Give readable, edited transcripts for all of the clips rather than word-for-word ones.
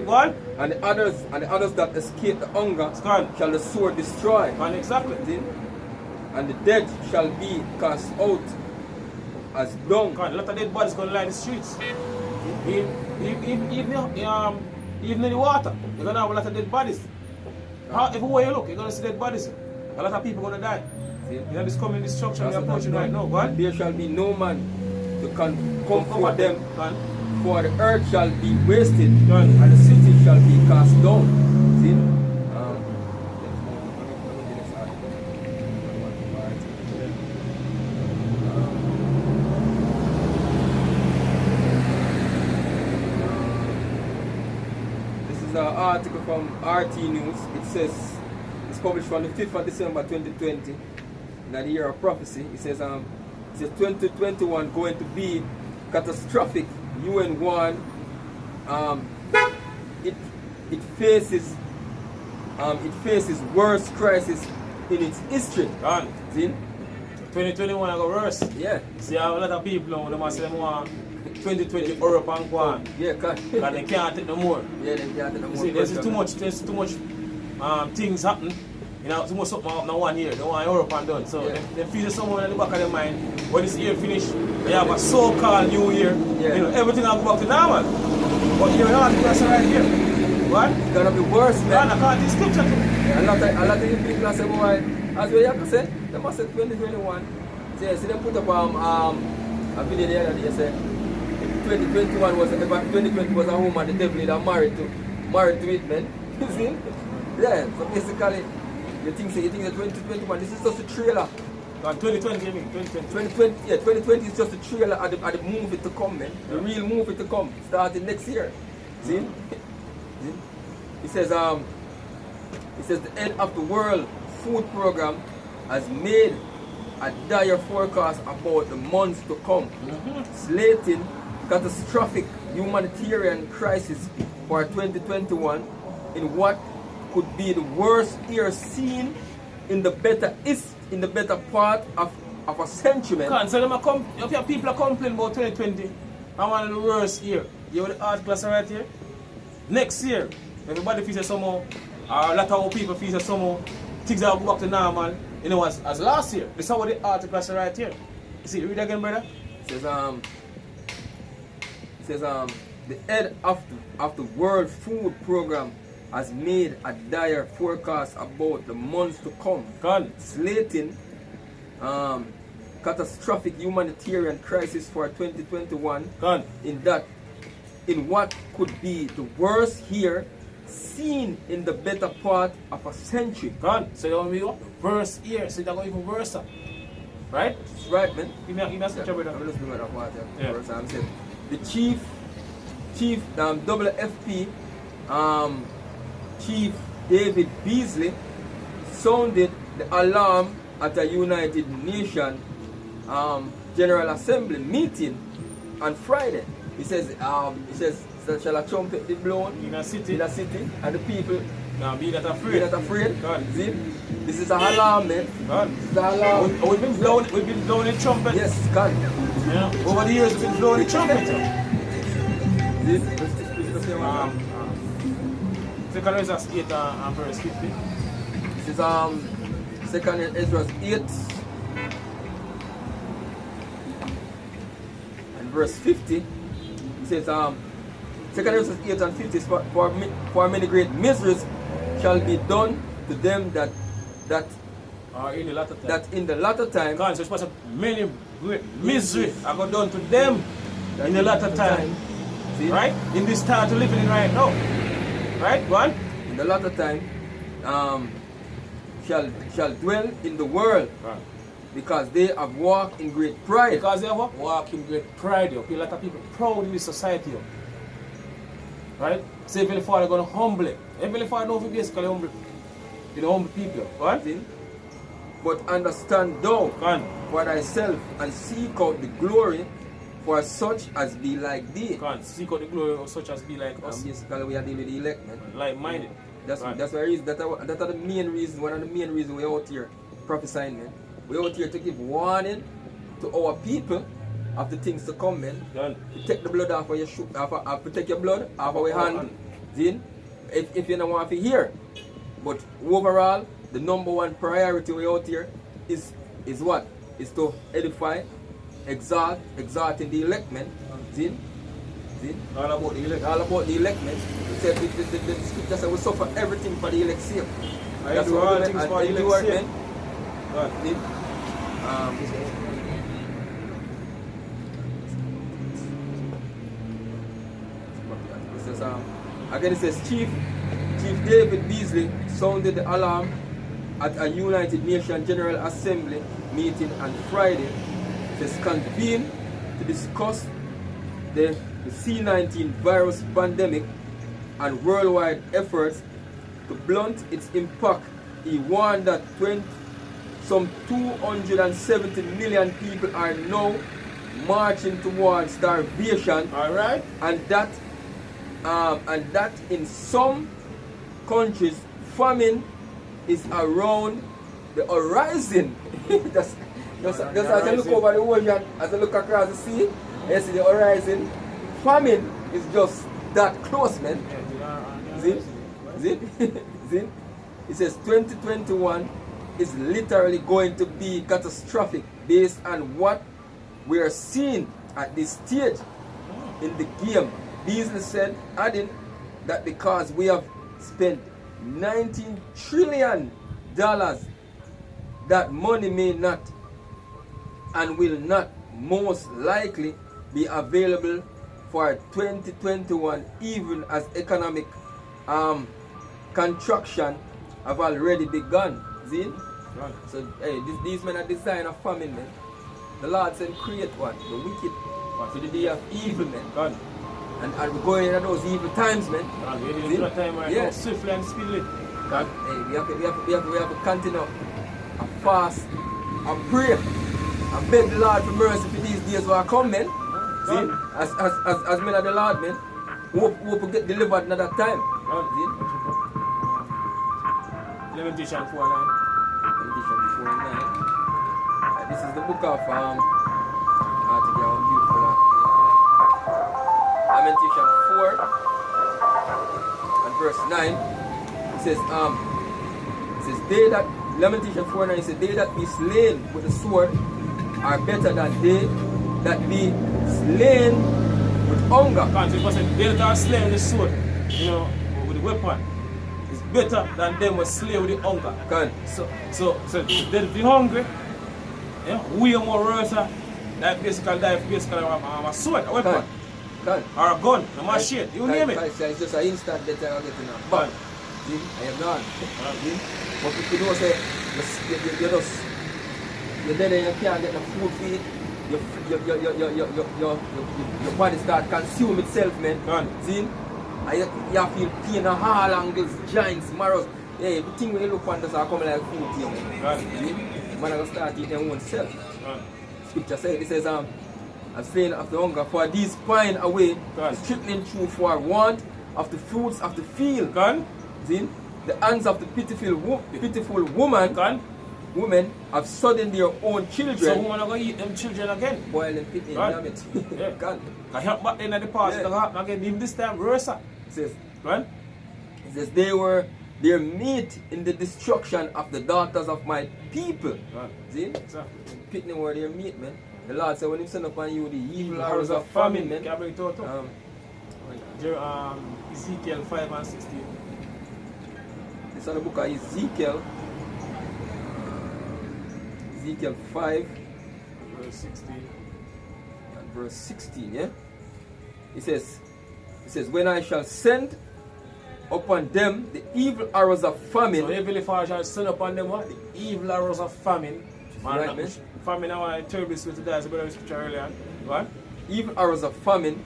What? And the others that escape the hunger shall the sword destroy. Exactly. See? And the dead shall be cast out as dung. A lot of dead bodies going to lie in the streets. Even in the water, you're going to have a lot of dead bodies. Everywhere you look, you're going to see dead bodies. A lot of people are going to die. See? You know this coming destruction we're approaching right now. And there shall be no man to comfort them. For the earth shall be wasted, and the city shall be cast down. See? This is an article from RT News. It says, it's published on the 5th of December 2020, in the year of prophecy. It says 2021 going to be catastrophic. UN warn it faces worst crisis in its history. See? 2021 I go worse. Yeah. See a lot of people now, they must say them want 2020 Europe and go on. Yeah, because they can't take no more. Yeah, they can't take no more. See, there's too much things happen. You know, too much something happen in 1 year. They want Europe and done. So they feel somewhere in the back of their mind, when this year finish, they have a so-called new year. Yeah. You know, everything will go back to normal. But you're not that's right here. What? It's gonna be worse, man. I can't scripture to me. A lot of you people say, boy, as we have to say, they must say 2021. See them put up a video the other day say 2021 was 2020 was a woman the devil that married to it, man. You see? Yeah, so basically you think that 2021, this is just a trailer. 2020, you mean? 2020, yeah, 2020 is just a trailer at the movie to come, man. The real movie to come, starting next year. See? See? It says the head of the World Food Program has made a dire forecast about the months to come, slating catastrophic humanitarian crisis for 2021 in what could be the worst year seen in the better part of a century. So people are complaining about 2020 and one of the worst year. You have the art class right here. Next year, everybody feels somehow, or a lot of people feel somehow, things are go back to normal. You know, as last year. This is how the art class right here. You see, read again, brother. It says the head of the World Food Program has made a dire forecast about the months to come, slating catastrophic humanitarian crisis for 2021 in what could be the worst year seen in the better part of a century. So you want me to worst year, so they're going even worse. Right? Right, man. Give me a scripture, brother. I'm just doing that water. I'm saying the chief WFP Chief David Beasley sounded the alarm at a United Nations General Assembly meeting on Friday. He says, shall a trumpet be blown in a city, and the people be not afraid. See? This is an alarm, man. This is an alarm. We've been blowing the trumpet. Yes, God. Yeah. Over the years, we've been blowing the trumpet. Second Ezra 8 and verse 50. This is Second Ezra 8 and verse 50. It says Second Ezra 8 and 50 is for many great miseries shall be done to them that in the latter time. That in the latter time. God, so it's supposed to many great misery are going done to them in the latter time. See? Right? In this time to living in right now. Right? Go on. In the latter time shall dwell in the world, because they have walked in great pride. Because they have walked in great pride. A lot of people proud in this society. Right? So Heavenly Father going to humble it. Heavenly Father don't forget to humble, humble people. Right? But understand thou for thyself and seek out the glory for such as be like thee. Seek out the glory of such as be like us. Basically, we are dealing with the elect, man. Like-minded. That's the reason. That are the main reason. One of the main reasons we're out here prophesying, man. We're out here to give warning to our people of the things to come, man. To take the blood off of your shoe, to take your blood off of your hand, See? If you don't want to hear. But overall, the number one priority we out here is what? Is to edify, exalting the electmen. See? All about the elect. All about the electmen. It said the scripture says we suffer everything for the elect's sake. That's what all things for the elect's sake. See? It says, again it says Chief David Beasley sounded the alarm at a United Nations General Assembly meeting on Friday. It says convened to discuss the C-19 virus pandemic and worldwide efforts to blunt its impact. He warned that some 270 million people are now marching towards starvation. All right. And that in some countries famine is around the horizon. just as I look over the ocean, as I look across the sea, I see the horizon. Famine is just that close, man. See? See? It says 2021 is literally going to be catastrophic based on what we are seeing at this stage in the game. Beasley said, adding that because we have spent $19 trillion, that money may not and will not most likely be available for 2021, even as economic contraction have already begun. See? Right. So, hey, these men are designing a famine, man. The Lord said, create one, the wicked, for the day of evil, man. God. And we're going into those evil times, man. God, we're in a time right now, swiftly and speedily. God. Hey, we have to continue a fast, a pray, and beg the Lord for mercy for these days where I come, man. See? As men of the Lord, man. Hope we get delivered another time. See? Lamentation 4:9. Lamentation 4:9. This is the book of beautiful. Lamentation 4 and verse 9. It says they that Lamentation 4:9 says they that be slain with the sword are better than they that be slain with hunger. Because they that are slain with the sword, you know, with the weapon, is better than them who slay with the hunger. So the hungry, yeah, way more worse than basically die basically a sword, a weapon. Or a gun, a machine, you name it. It's just an instant that I get in a bag. See, I have none. But if you don't say, you're dead and you can't get the food feed, your body start consume itself, man. See? And you feel pain in all angles, joints, marrows. Yeah, everything when you look on this are coming like food to you, man. See? Man, I'm going to start eating their own self. Scripture says, it says, I'm saying of the hunger, for these pine away, trickling through for want of the fruits of the field. See? The hands of the pitiful women have sudden their own children. So women are going to eat them children again. Boil them pit in, damn it. Can help back then at the past, it'll happen again, even this time, worse. It says they were their meat in the destruction of the daughters of my people. See? Exactly. Pitney were their meat, man. The Lord said when He send upon you the evil arrows of famine, man. Can bring it out. Ezekiel 5 and 16. This is the book of Ezekiel. Ezekiel 5 verse 16 and verse 16, yeah? It says, when I shall send upon them the evil arrows of famine. So Heavenly Father shall send upon them what? The evil arrows of famine. Right, man. Famine, I want to terribly sweet to die, so better scripture earlier. What? Evil arrows of famine,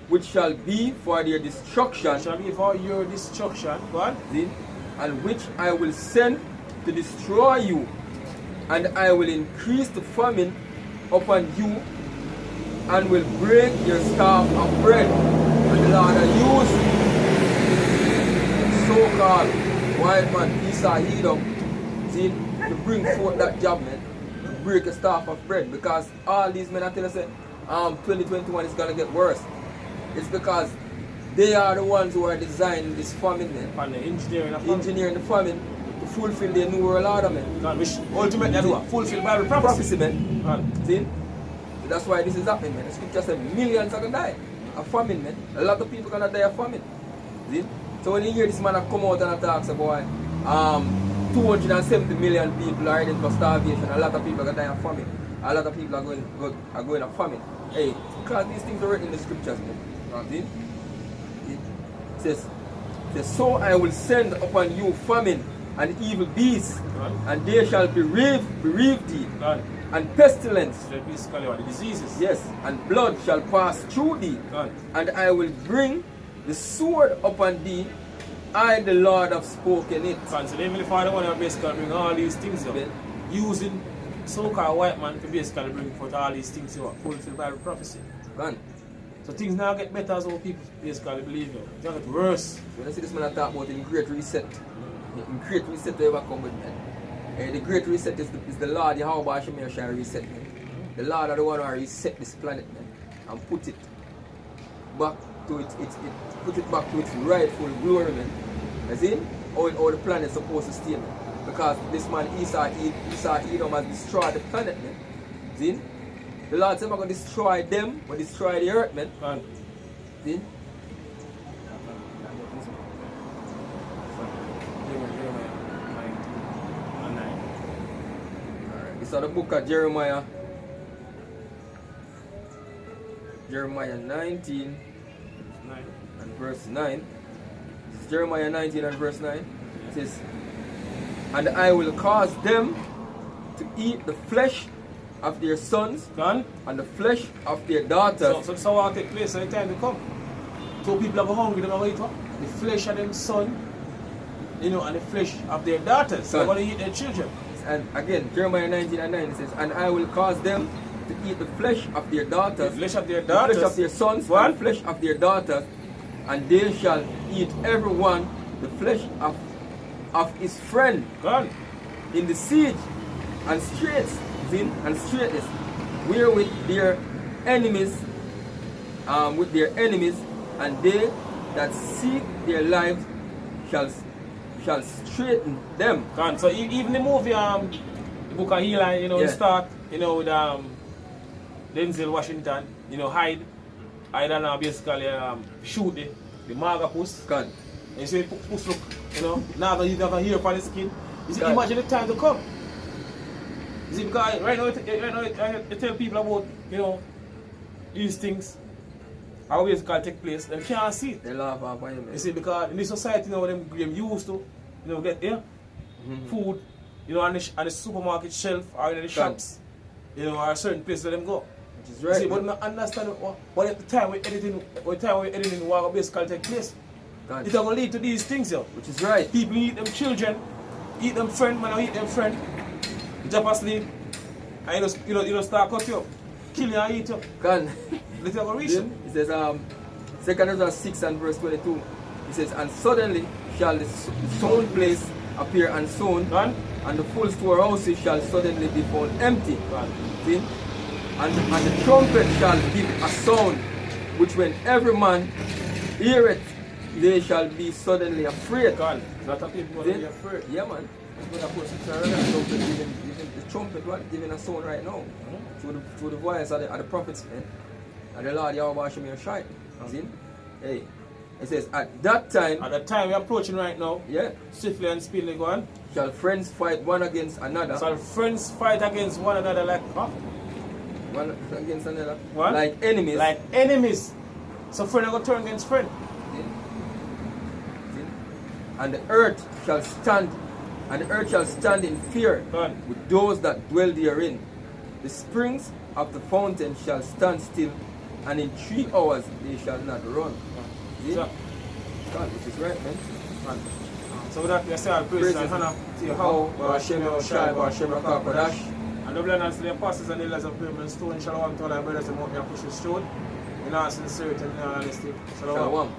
which shall be for their destruction. Shall be for your destruction. What? And which I will send to destroy you. And I will increase the famine upon you, and will break your staff of bread. And the Lord will use so-called wild man, Esau, Edom, see, to bring forth that job, man, to break a staff of bread. Because all these men, I tell you, say, 2021 is gonna get worse. It's because they are the ones who are designing this famine, man. And the engineering of famine. Engineering the famine to fulfill their new world order, man. God, which ultimately they do what? Fulfill Bible prophecy. man. God. See? So that's why this is happening, man. The scripture says millions are gonna die of famine, man. A lot of people gonna die of famine. See? So when you hear this man come out and talks about 270 million people are heading for starvation, a lot of people are gonna die of famine. A lot of people are going of famine. Hey, because these things are written in the scriptures, man. See? It says, so I will send upon you famine and evil beasts, and they shall bereave thee, and pestilence, the diseases. yes, and blood shall pass through thee, and I will bring the sword upon thee. I, the Lord, have spoken it. So the Heavenly Father want to basically bring all these things up, using so-called white man to basically bring forth all these things to fulfill Bible prophecy. So things now get better as all people basically believe it. They get worse. When I see this man talk about in Great Reset, in Great Reset they ever come with, man. The Great Reset is the Lord, the how about Shemir shall reset, man. The Lord are the one who reset this planet, man, and put it back to put it back to its rightful glory, man. As in, all the planet's supposed to stay, man. Because this man Esau Edom has destroyed the planet, man. See? The Lord said, I'm going to destroy them, but destroy the earth, man. See? This is the book of Jeremiah. Jeremiah 19 and verse 9. This is Jeremiah 19 and verse 9. It says, and I will cause them to eat the flesh of their sons and the flesh of their daughters. So what will take place in the time to come? So people are hungry, they're going to eat what? The flesh of them son, and the flesh of their daughters. So they're going to eat their children. And again, Jeremiah 19 and 9 it says, and I will cause them to eat the flesh of their daughters, the flesh of their daughters, the flesh of their sons, and the flesh of their daughters, and they shall eat everyone the flesh of his friend in the siege and straits, wherewith their enemies, and they that seek their lives shall straighten them. So even the movie, the book of Eli, it start, with Denzel Washington, hide and basically shoot the Magapus. And you see puss look, now you never hear for the skin. You see, imagine the time to come. You see, because right now I tell people about, these things, how basically take place, they can't see it. They laugh off on you, man. You see, because in this society now, them used to, get food, on the supermarket shelf or in the shops, or a certain place where them go. Which is right. You see, but I understand what at the time we're editing, what basically take place. It's going to lead to these things, Which is right. People eat them children, eat them friend, man, eat them friend. You jump asleep, and you start cut you, kill you and eat you. Let you go reach them. It says, 2 Corinthians 6 and verse 22. It says, and suddenly shall the sown place appear unsown, and the full storehouses shall suddenly be found empty. See? And the trumpet shall give a sound, which when every man heareth, they shall be suddenly afraid. A lot of people will be afraid. Yeah, man. The trumpet giving a sound right now. Through the voice of the prophets, man. And the Lord Yahweh Shemir shine. See? Hey. It says, at that time we're approaching right now. Yeah. Swiftly and speedily go on. Shall friends fight one against another. Shall friends fight against one another like one against another. What? Like enemies. Like enemies. So friend are going to turn against friend. See? And the earth shall stand in fear with those that dwell therein. The springs of the fountain shall stand still, and in 3 hours they shall not run. See? Which is right, man. So with that, we say our praise and honor to your house, Hashem Yoshai, Hashem Rakapadash. And the blood and the apostles and the elders of Pavement Stone, Shalom to all our brothers and more push the stone. In our sincerity and in our honesty. Shalom.